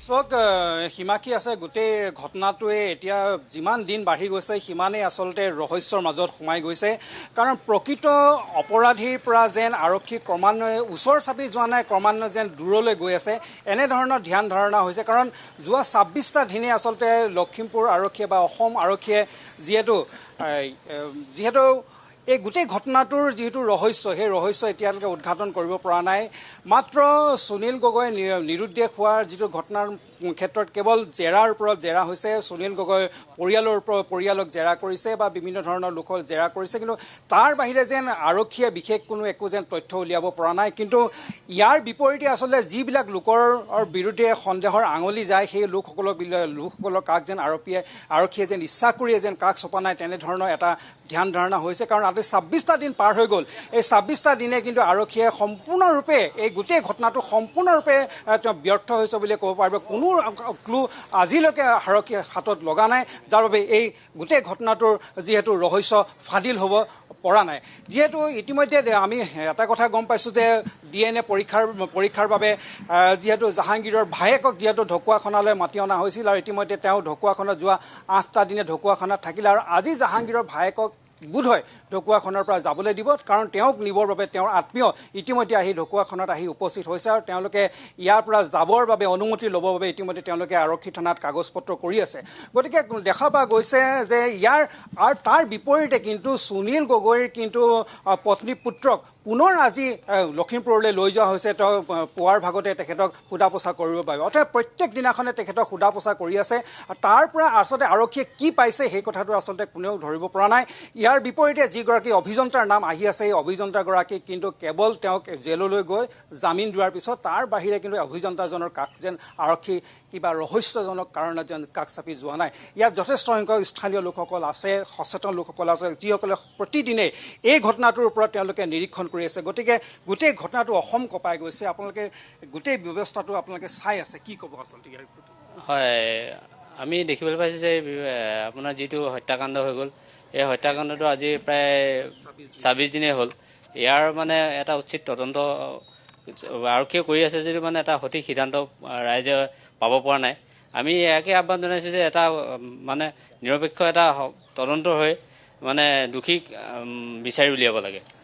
চক সীমাকি আছে গোটেই ঘটনাটোৱে এতিয়া যিমান দিন বাঢ়ি গৈছে সিমানেই আচলতে ৰহস্যৰ মাজত সোমাই গৈছে কাৰণ প্ৰকৃত অপৰাধীৰ পৰা যেন আৰক্ষী ক্ৰমান্বয়ে ওচৰ চাপি যোৱা নাই ক্ৰমান্বয়ে যেন দূৰলৈ গৈ আছে এনেধৰণৰ ধ্যান ধাৰণা হৈছে কাৰণ যোৱা ২৬টা দিনে আচলতে লখিমপুৰ আৰক্ষীয়ে বা অসম আৰক্ষীয়ে যিহেতু এই গোটেই ঘটনাটোৰ যিহেতু ৰহস্য সেই ৰহস্য এতিয়ালৈকে উদ্ঘাটন কৰিব পৰা নাই মাত্ৰ সুনীল গগৈ নিৰুদ্দেশ হোৱাৰ যিটো ঘটনাৰ ক্ষেত্ৰত কেৱল জেৰাৰ ওপৰত জেৰা হৈছে সুনীল গগৈ পৰিয়ালক জেৰা কৰিছে বা বিভিন্ন ধৰণৰ লোকক জেৰা কৰিছে কিন্তু তাৰ বাহিৰে যেন আৰক্ষীয়ে বিশেষ কোনো একো যেন তথ্য উলিয়াব পৰা নাই কিন্তু ইয়াৰ বিপৰীতে আচলতে যিবিলাক লোকৰ বিৰুদ্ধে সন্দেহৰ আঙুলি যায় সেই লোকসকলৰ কাক যেন আৰক্ষীয়ে যেন ইচ্ছা কৰিয়ে যেন কাক চপা নাই তেনেধৰণৰ এটা ধ্যান ধাৰণা হৈছে কাৰণ আজি ২৬টা দিন পাৰ হৈ গ'ল এই ২৬টা দিনে কিন্তু আৰক্ষীয়ে সম্পূৰ্ণৰূপে এই গোটেই ঘটনাটো সম্পূৰ্ণৰূপে ব্যৰ্থ হৈছে বুলি ক'ব পাৰিব কোনো ক্লু আজিলৈকে আৰক্ষীয়ে হাতত লগা নাই যাৰ বাবে এই গোটেই ঘটনাটোৰ যিহেতু ৰহস্য ফাদিল হ'ব পৰা নাই যিহেতু ইতিমধ্যে আমি এটা কথা গম পাইছোঁ যে DNA পৰীক্ষাৰ বাবে যিহেতু জাহাংগীৰৰ ভায়েকক যিহেতু ঢকুৱাখানালৈ মাতি অনা হৈছিল আৰু ইতিমধ্যে তেওঁ ঢকুৱাখানাত যোৱা ৮টা দিনে ঢকুৱাখানাত থাকিলে আৰু আজি জাহাংগীৰৰ ভায়েকক বোধহয় ঢকুৱাখানাৰ পৰা যাবলৈ দিব কাৰণ তেওঁক নিবৰ বাবে তেওঁৰ আত্মীয় ইতিমধ্যে আহি ঢকুৱাখানাত আহি উপস্থিত হৈছে আৰু তেওঁলোকে ইয়াৰ পৰা যাবৰ বাবে অনুমতি ল'বৰ বাবে ইতিমধ্যে তেওঁলোকে আৰক্ষী থানাত কাগজ পত্ৰ কৰি আছে গতিকে দেখা পোৱা গৈছে যে ইয়াৰ আৰু তাৰ বিপৰীতে কিন্তু সুনীল গগৈৰ কিন্তু পত্নী পুত্ৰক পুনৰ আজি লখিমপুৰলৈ লৈ যোৱা হৈছে তেওঁ পুৱাৰ ভাগতে তেখেতক সোধা পোছা কৰিব পাৰিব অৰ্থাৎ প্ৰত্যেক দিনাখনে তেখেতক সোধা পোছা কৰি আছে আৰু তাৰ পৰা আচলতে আৰক্ষীয়ে কি পাইছে সেই কথাটো আচলতে কোনেও ধৰিব পৰা নাই ইয়াৰ বিপৰীতে যিগৰাকী অভিযন্তাৰ নাম আহি আছে এই অভিযন্তাগৰাকী কিন্তু কেৱল তেওঁক জেললৈ গৈ জামিন দিয়াৰ পিছত তাৰ বাহিৰে কিন্তু অভিযন্তাজনৰ কাষ যেন আৰক্ষী কিবা ৰহস্যজনক কাৰণত যেন কাষ চাপি যোৱা নাই ইয়াত যথেষ্ট সংখ্যক স্থানীয় লোকসকল আছে সচেতন লোকসকল আছে যিসকলে প্ৰতিদিনে এই ঘটনাটোৰ ওপৰত তেওঁলোকে নিৰীক্ষণ কৰি আছে গতিকে গোটেই ঘটনাটো অসম কঁপাই গৈছে আপোনালোকে গোটেই ব্যৱস্থাটো আপোনালোকে চাই আছে কি ক'ব আচলতে হয় আমি দেখিবলৈ পাইছোঁ যে আপোনাৰ যিটো হত্যাকাণ্ড হৈ গ'ল এই হত্যাকাণ্ডটো আজি প্ৰায় ২৬ দিনেই হ'ল ইয়াৰ মানে এটা উচিত তদন্ত আৰক্ষীয়ে কৰি আছে যদিও মানে এটা সঠিক সিদ্ধান্ত ৰাইজে পাব পৰা নাই আমি ইয়াকে আহ্বান জনাইছোঁ যে এটা মানে নিৰপেক্ষ এটা তদন্ত হৈ মানে দোষীক বিচাৰি উলিয়াব লাগে